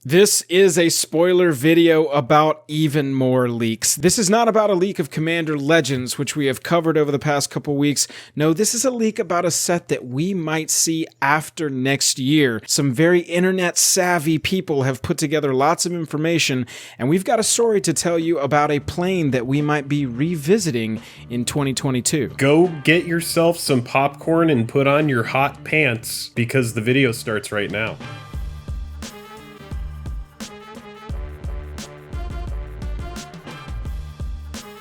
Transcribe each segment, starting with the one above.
This is a spoiler video about even more leaks. This is not about a leak of Commander Legends, which we have covered over the past couple weeks. No, this is a leak about a set that we might see after next year. Some very internet-savvy people have put together lots of information, and we've got a story to tell you about a plane that we might be revisiting in 2022. Go get yourself some popcorn and put on your hot pants, because the video starts right now.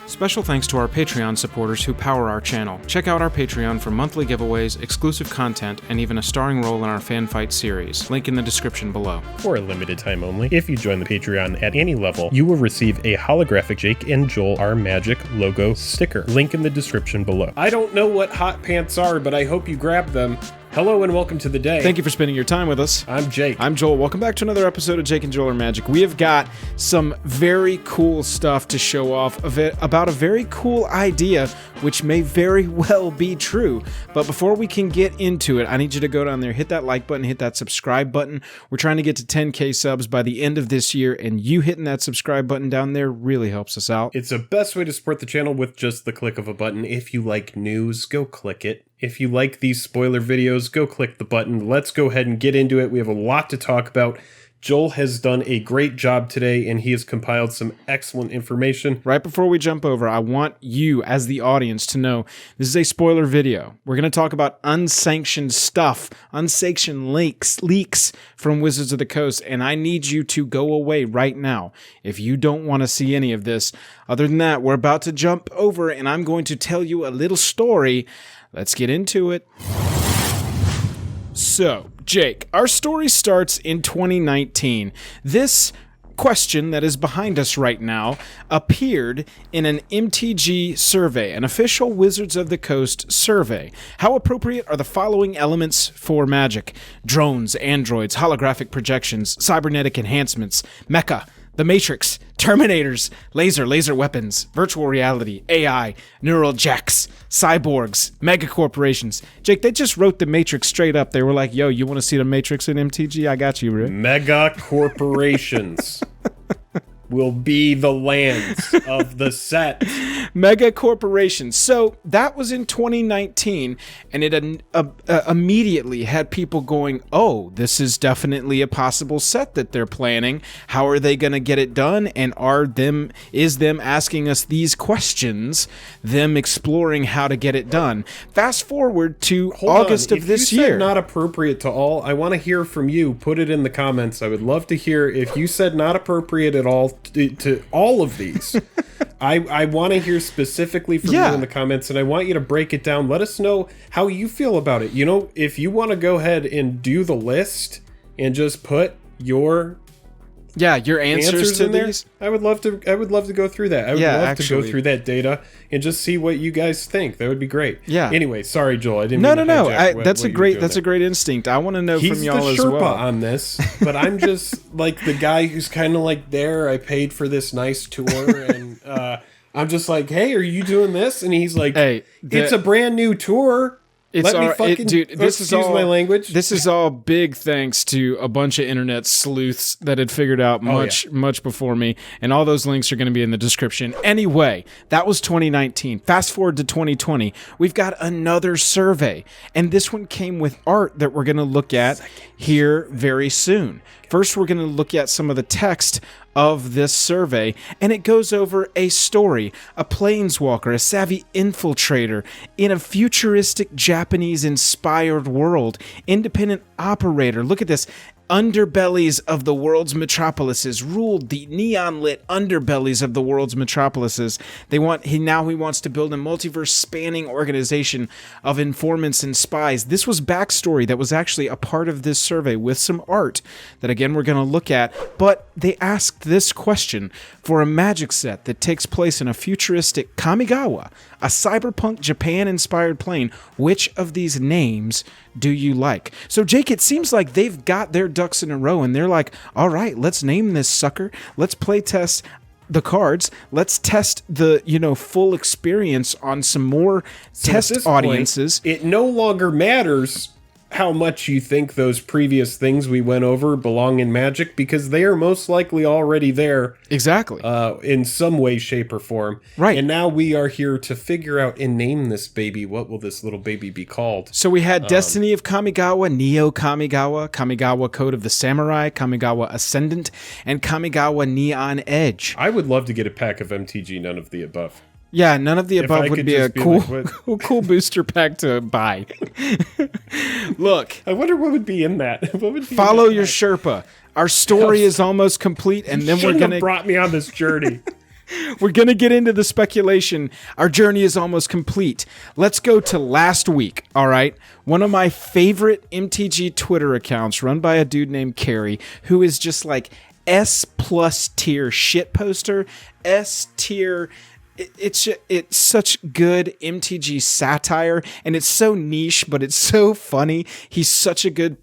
Special thanks to our Patreon supporters who power our channel. Check out our Patreon for monthly giveaways, exclusive content, and even a starring role in our fan fight series. Link in the description below. For a limited time only, if you join the Patreon at any level, you will receive a holographic Jake and Joel Are Magic logo sticker. Link in the description below. I don't know what hot pants are, but I hope you grab them. Hello and welcome to the day. Thank you for spending your time with us. I'm Jake. I'm Joel. Welcome back to another episode of Jake and Joel Are Magic. We have got some very cool stuff to show off of it about a very cool idea, which may very well be true. But before we can get into it, I need you to go down there, hit that like button, hit that subscribe button. We're trying to get to 10K subs by the end of this year, and you hitting that subscribe button down there really helps us out. It's the best way to support the channel with just the click of a button. If you like news, go click it. If you like these spoiler videos, go click the button. Let's go ahead and get into it. We have a lot to talk about. Joel has done a great job today, and he has compiled some excellent information. Right before we jump over, I want you, as the audience, to know this is a spoiler video. We're going to talk about unsanctioned stuff, unsanctioned leaks from Wizards of the Coast, and I need you to go away right now if you don't want to see any of this. Other than that, we're about to jump over, and I'm going to tell you a little story. Let's get into it. So, Jake, our story starts in 2019. This question that is behind us right now appeared in an MTG survey, an official Wizards of the Coast survey. How appropriate are the following elements for Magic? Drones, androids, holographic projections, cybernetic enhancements, mecha, the Matrix, Terminators, laser weapons, virtual reality, AI, neural jacks, cyborgs, megacorporations. Jake, they just wrote the Matrix straight up. They were like, yo, you want to see the Matrix in MTG? I got you, Rick. Megacorporations will be the lands of the set. Mega corporations. So that was in 2019, and it immediately had people going, oh, this is definitely a possible set that they're planning. How are they going to get it done? And is them asking us these questions, them exploring how to get it done? Fast forward to August of this year. If you said not appropriate to all, I want to hear from you. Put it in the comments. I would love to hear if you said not appropriate at all to all of these. I want to hear specifically from you in the comments, and I want you to break it down. Let us know how you feel about it. You know, if you want to go ahead and do the list and just put your answers to these, I would love to go through that. I would love to go through that data and just see what you guys think. That would be great. Yeah. Anyway, sorry, Joel. I didn't. No. That's a great instinct. I want to know from y'all as well. He's the Sherpa on this, but I'm just like the guy who's kind of like there. I paid for this nice tour, and I'm just like, hey, are you doing this? And he's like, hey, it's a brand new tour. This is all my language. This is all big thanks to a bunch of internet sleuths that had figured out much before me, and all those links are going to be in the description. Anyway, that was 2019. Fast forward to 2020, we've got another survey, and this one came with art that we're going to look at here very soon. First, we're going to look at some of the text of this survey, and it goes over a story, a planeswalker, a savvy infiltrator in a futuristic Japanese-inspired world, independent operator. Look at this. Underbellies of the world's metropolises ruled the neon-lit underbellies of the world's metropolises. He wants to build a multiverse-spanning organization of informants and spies. This was backstory that was actually a part of this survey with some art that, again, we're going to look at. But they asked this question for a Magic set that takes place in a futuristic Kamigawa, a cyberpunk Japan-inspired plane. Which of these names do you like? So, Jake, it seems like they've got their ducks in a row, and they're like, all right, let's name this sucker. Let's play test the cards. Let's test the, full experience on some more test audiences. Point, it no longer matters how much you think those previous things we went over belong in Magic, because they are most likely already there. Exactly. In some way, shape, or form. Right. And now we are here to figure out and name this baby. What will this little baby be called? So we had Destiny of Kamigawa, Neo Kamigawa, Kamigawa Code of the Samurai, Kamigawa Ascendant, and Kamigawa Neon Edge. I would love to get a pack of MTG, none of the above. Yeah, none of the above would be a cool, like, cool booster pack to buy. Look. I wonder what would be in that. What would be follow your Sherpa. Our story is almost complete, and then we're going to... brought me on this journey. We're going to get into the speculation. Our journey is almost complete. Let's go to last week, all right? One of my favorite MTG Twitter accounts, run by a dude named Carrie, who is just like S+ tier shit poster, S tier... It's such good MTG satire, and it's so niche, but it's so funny. He's such a good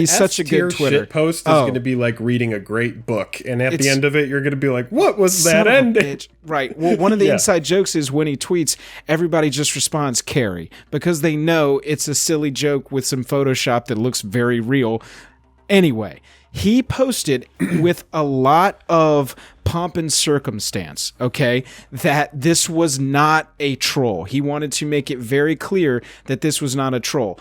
such a good Twitter shit post is going to be like reading a great book, and at the end of it, you're going to be like, "What was that ending?" Right. Well, one of the inside jokes is when he tweets, everybody just responds "Carrie" because they know it's a silly joke with some Photoshop that looks very real. Anyway, he posted with a lot of pomp and circumstance, okay, that this was not a troll. He wanted to make it very clear that this was not a troll.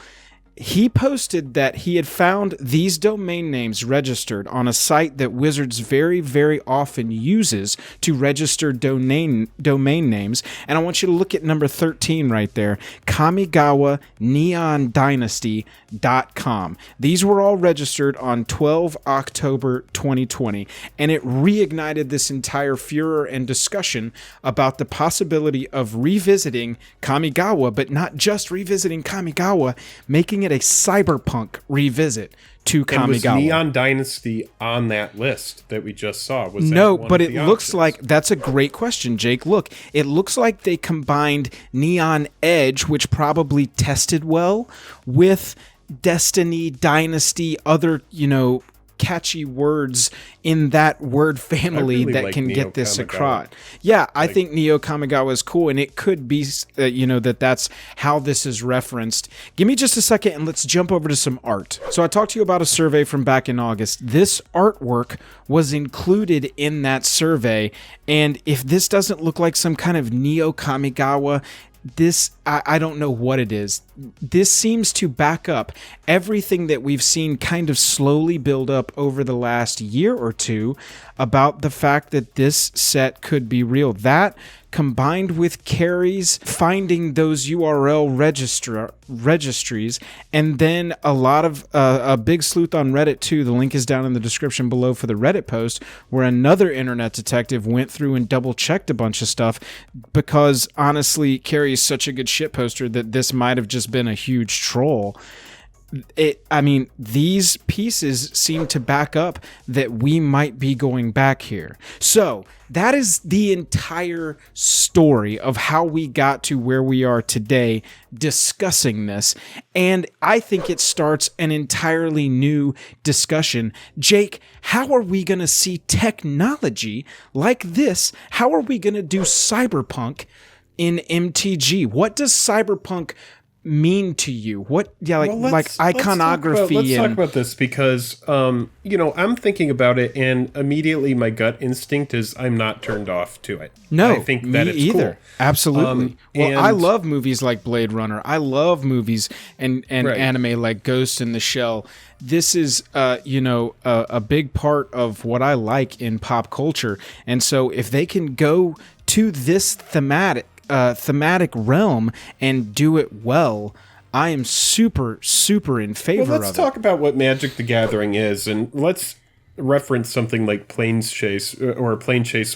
He posted that he had found these domain names registered on a site that Wizards very, very often uses to register domain names. And I want you to look at number 13 right there, Kamigawa Neon Dynasty.com. These were all registered on 12 October 2020, and it reignited this entire furor and discussion about the possibility of revisiting Kamigawa, but not just revisiting Kamigawa, making it a cyberpunk revisit to Kamigawa. And was Neon Dynasty on that list that we just saw? Was that no, one but of it the looks options? like that's a great question, Jake. Look, it looks like they combined Neon Edge, which probably tested well, with Destiny, Dynasty, other, catchy words in that word family really that like can Neo get this Kamigawa. across. Yeah, I think Neo Kamigawa is cool, and it could be, that's how this is referenced. Give me just a second, and let's jump over to some art. So I talked to you about a survey from back in August. This artwork was included in that survey, and if this doesn't look like some kind of Neo Kamigawa, I don't know what it is. This seems to back up everything that we've seen kind of slowly build up over the last year or two about the fact that this set could be real. That, combined with Carrie's finding those URL registries, and then a lot of a big sleuth on Reddit too. The link is down in the description below for the Reddit post, where another internet detective went through and double checked a bunch of stuff, because honestly, Carrie is such a good shit poster that this might have just been a huge troll. These pieces seem to back up that we might be going back here. So that is the entire story of how we got to where we are today discussing this. And I think it starts an entirely new discussion. Jake, how are we going to see technology like this? How are we going to do cyberpunk in MTG? What does cyberpunk mean to you? What iconography? Let's talk about this, because I'm thinking about it, and immediately my gut instinct is I'm not turned off to it. No, I think that it's either. cool. Absolutely. I love movies like Blade Runner. I love movies and anime like Ghost in the Shell. This is a big part of what I like in pop culture, and so if they can go to this thematic realm and do it well, I am super, super in favor of it. Let's talk about what Magic the Gathering is, and let's reference something like Plane Chase,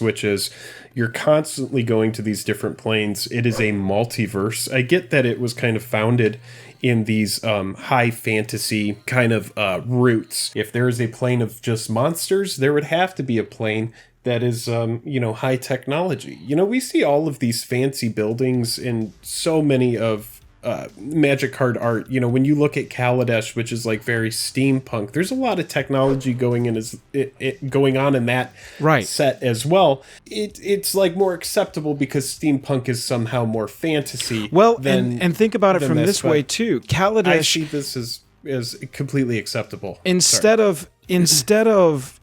which is you're constantly going to these different planes. It is a multiverse. I get that it was kind of founded in these high fantasy kind of roots. If there is a plane of just monsters, there would have to be a plane that is, high technology. We see all of these fancy buildings in so many of Magic card art. When you look at Kaladesh, which is like very steampunk, there's a lot of technology going on in that set as well. It's like more acceptable because steampunk is somehow more fantasy. Well, and think about it from this way too. Kaladesh. I see this as as completely acceptable. Instead of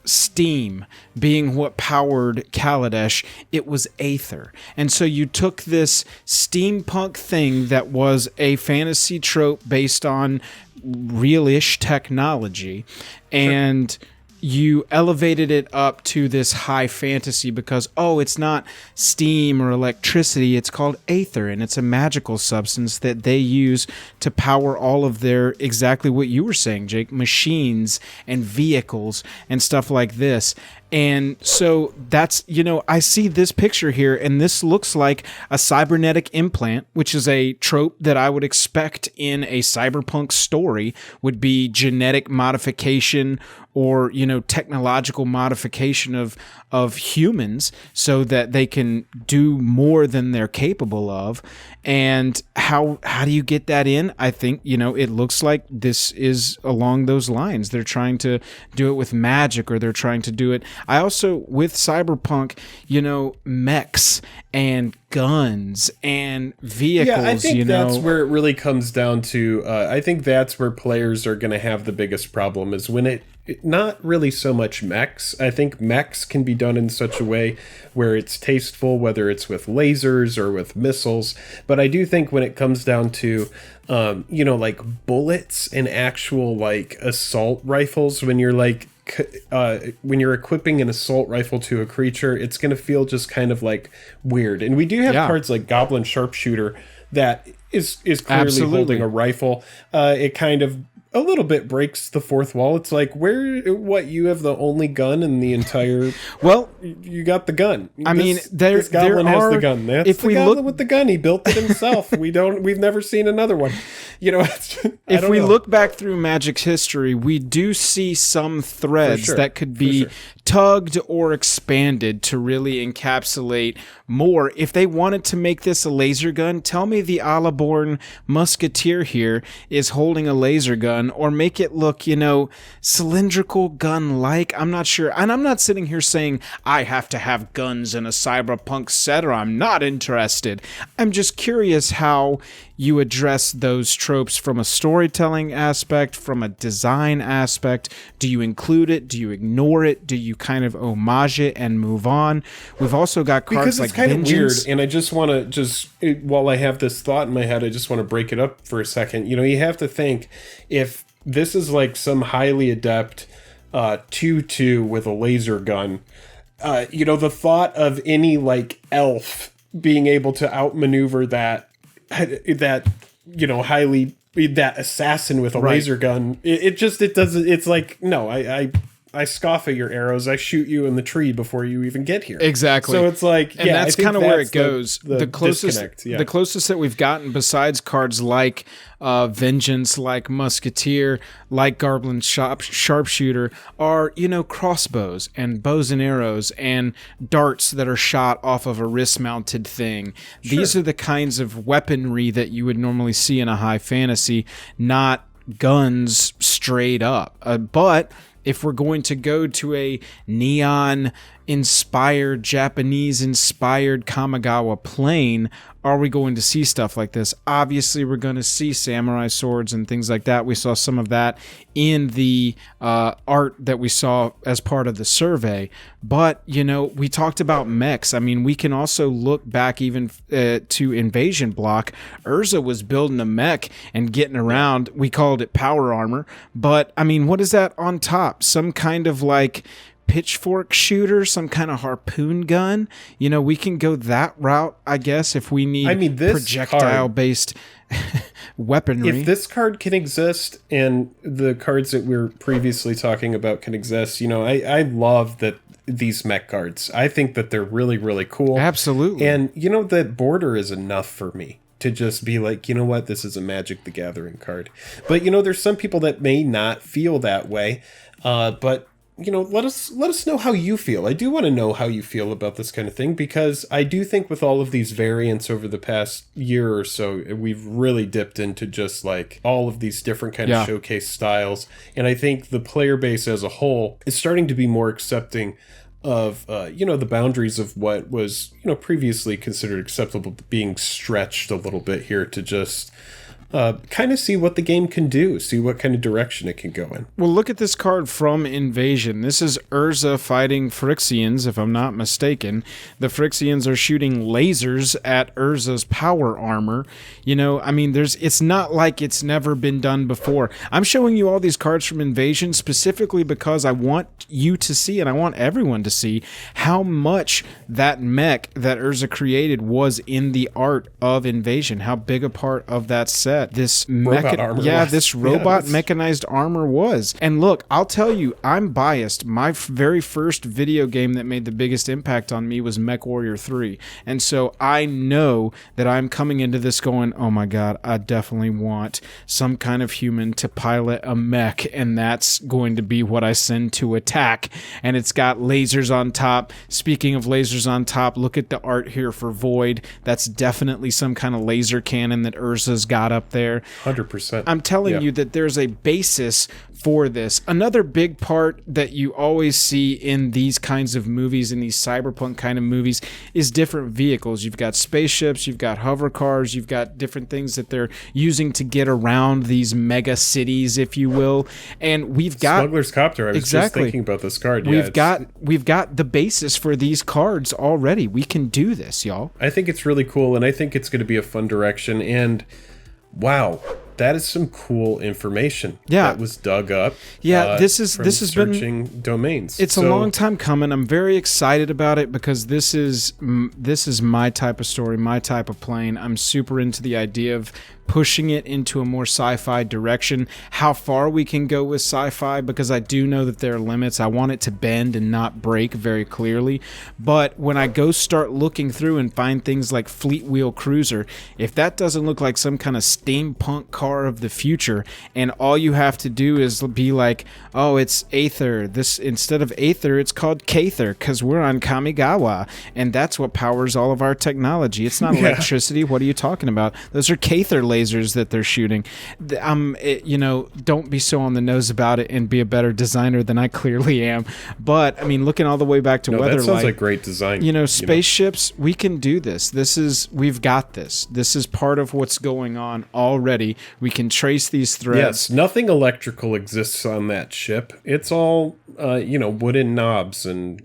steam being what powered Kaladesh, it was Aether. And so you took this steampunk thing that was a fantasy trope based on real-ish technology, and you elevated it up to this high fantasy because, it's not steam or electricity, it's called Aether, and it's a magical substance that they use to power all of their, exactly what you were saying, Jake, machines and vehicles and stuff like this. And so that's, I see this picture here, and this looks like a cybernetic implant, which is a trope that I would expect in a cyberpunk story, would be genetic modification or, technological modification of humans so that they can do more than they're capable of. And how do you get that in? I think, it looks like this is along those lines. They're trying to do it with magic, or they're trying to do it. I also, with Cyberpunk, mechs and guns and vehicles. Yeah, I think that's where it really comes down to. I think that's where players are going to have the biggest problem, is when not really so much mechs. I think mechs can be done in such a way where it's tasteful, whether it's with lasers or with missiles. But I do think when it comes down to, like bullets and actual like assault rifles, when you're like, when you're equipping an assault rifle to a creature, it's going to feel just kind of like weird. And we do have cards like Goblin Sharpshooter that is clearly holding a rifle. It kind of a little bit breaks the fourth wall. It's like, you have the only gun in the entire... Well, you got the gun. This goblin has the gun. That's the goblin with the gun. He built it himself. We've never seen another one. If we look back through Magic's history, we do see some threads that could be tugged or expanded to really encapsulate more. If they wanted to make this a laser gun, tell me the Alaborn musketeer here is holding a laser gun, or make it look, cylindrical gun-like. I'm not sure. And I'm not sitting here saying I have to have guns in a cyberpunk set or I'm not interested. I'm just curious how you address those tropes from a storytelling aspect, from a design aspect. Do you include it? Do you ignore it? Do you kind of homage it and move on? We've also got cards like kind Vengeance. of weird, and I just want to while I have this thought in my head, I just want to break it up for a second. You have to think, if this is like some highly adept 2/2 with a laser gun, the thought of any like elf being able to outmaneuver that that assassin with a laser gun, it doesn't. It's like, no, I scoff at your arrows. I shoot you in the tree before you even get here. Exactly. So it's like, and that's kind of where it goes. The closest that we've gotten, besides cards like Vengeance, like Musketeer, like Goblin Sharpshooter, are, crossbows and bows and arrows and darts that are shot off of a wrist-mounted thing. Sure. These are the kinds of weaponry that you would normally see in a high fantasy, not guns straight up. But if we're going to go to a neon-inspired, Japanese-inspired Kamigawa plane, are we going to see stuff like this? Obviously, we're going to see samurai swords and things like that. We saw some of that in the art that we saw as part of the survey. But, we talked about mechs. We can also look back even to Invasion Block. Urza was building a mech and getting around. We called it power armor. But, what is that on top? Some kind of like pitchfork shooter, some kind of harpoon gun. We can go that route, I guess, if we need projectile-based weaponry. If this card can exist, and the cards that we were previously talking about can exist, I love that these mech cards. I think that they're really, really cool. Absolutely. And, that border is enough for me to just be like, what, this is a Magic the Gathering card. But, there's some people that may not feel that way, but let us know how you feel. I do want to know how you feel about this kind of thing, because I do think with all of these variants over the past year or so, we've really dipped into just like all of these different kind of showcase styles. And I think the player base as a whole is starting to be more accepting of, the boundaries of what was, previously considered acceptable being stretched a little bit here to just kind of see what the game can do, see what kind of direction it can go in. Well, look at this card from Invasion. This is Urza fighting Phyrexians, if I'm not mistaken. The Phyrexians are shooting lasers at Urza's power armor. You know, I mean, it's not like it's never been done before. I'm showing you all these cards from Invasion specifically because I want you to see, and I want everyone to see, how much that mech that Urza created was in the art of Invasion, how big a part of that set this robot armor this robot mechanized armor was. And look, I'll tell you, I'm biased. My very first video game that made the biggest impact on me was MechWarrior 3. And so I know that I'm coming into this going, oh my god, I definitely want some kind of human to pilot a mech, and that's going to be what I send to attack. And it's got lasers on top. Speaking of lasers on top, look at the art here for Void. That's definitely some kind of laser cannon that Urza's got up there. 100%. I'm telling you that there's a basis for this. Another big part that you always see in these kinds of movies, in these cyberpunk kind of movies, is different vehicles. You've got spaceships, you've got hover cars, you've got different things that they're using to get around these mega cities, if you will. And we've got Smuggler's Copter. I was just thinking about this card. We've got the basis for these cards already. We can do this, y'all. I think it's really cool, and I think it's going to be a fun direction. And wow, that is some cool information that was dug up. Yeah, this has searching domains. It's a long time coming. I'm very excited about it because this is my type of story, my type of playing. I'm super into the idea of pushing it into a more sci-fi direction. How far we can go with sci-fi, because I do know that there are limits. I want it to bend and not break very clearly. But when I go start looking through and find things like Fleet Wheel Cruiser, if that doesn't look like some kind of steampunk car of the future, and all you have to do is be like, oh, it's Aether. This, instead of Aether, it's called Kather, because we're on Kamigawa, and that's what powers all of our technology. It's not electricity. What are you talking about? Those are Kather lasers that they're shooting. Don't be so on the nose about it and be a better designer than I clearly am. But I mean, looking all the way back to Weatherlight, that sounds like great design. Spaceships, we can do this. We've got this. This is part of what's going on already. We can trace these threads. Yes, nothing electrical exists on that ship. It's all wooden knobs and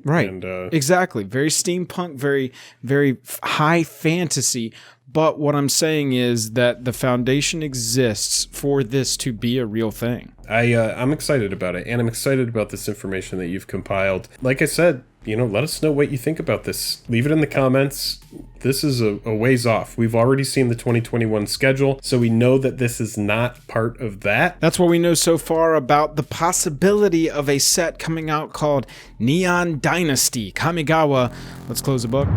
exactly. Very steampunk, very, very high fantasy. But what I'm saying is that the foundation exists for this to be a real thing. I'm excited about it, and I'm excited about this information that you've compiled. Like I said, let us know what you think about this. Leave it in the comments. This is a ways off. We've already seen the 2021 schedule, so we know that this is not part of that. That's what we know so far about the possibility of a set coming out called Neon Dynasty. Kamigawa. Let's close the book.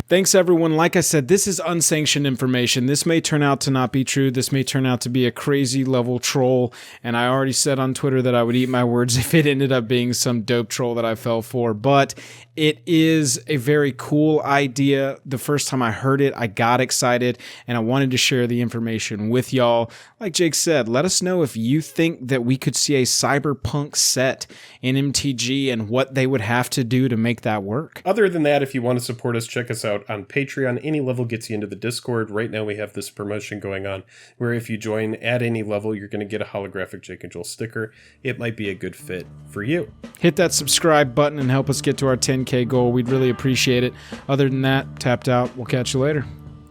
Thanks, everyone. Like I said, this is unsanctioned information. This may turn out to not be true. This may turn out to be a crazy level troll. And I already said on Twitter that I would eat my words if it ended up being some dope troll that I fell for. But it is a very cool idea. The first time I heard it, I got excited, and I wanted to share the information with y'all. Like Jake said, let us know if you think that we could see a cyberpunk set in MTG and what they would have to do to make that work. Other than that, if you want to support us, check us out on Patreon. Any level gets you into the Discord. Right now we have this promotion going on where if you join at any level, you're going to get a holographic Jake and Joel sticker. It might be a good fit for you. Hit that subscribe button and help us get to our 10K goal. We'd really appreciate it. Other than that, tapped out. We'll catch you later.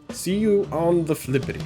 See you on the flippity.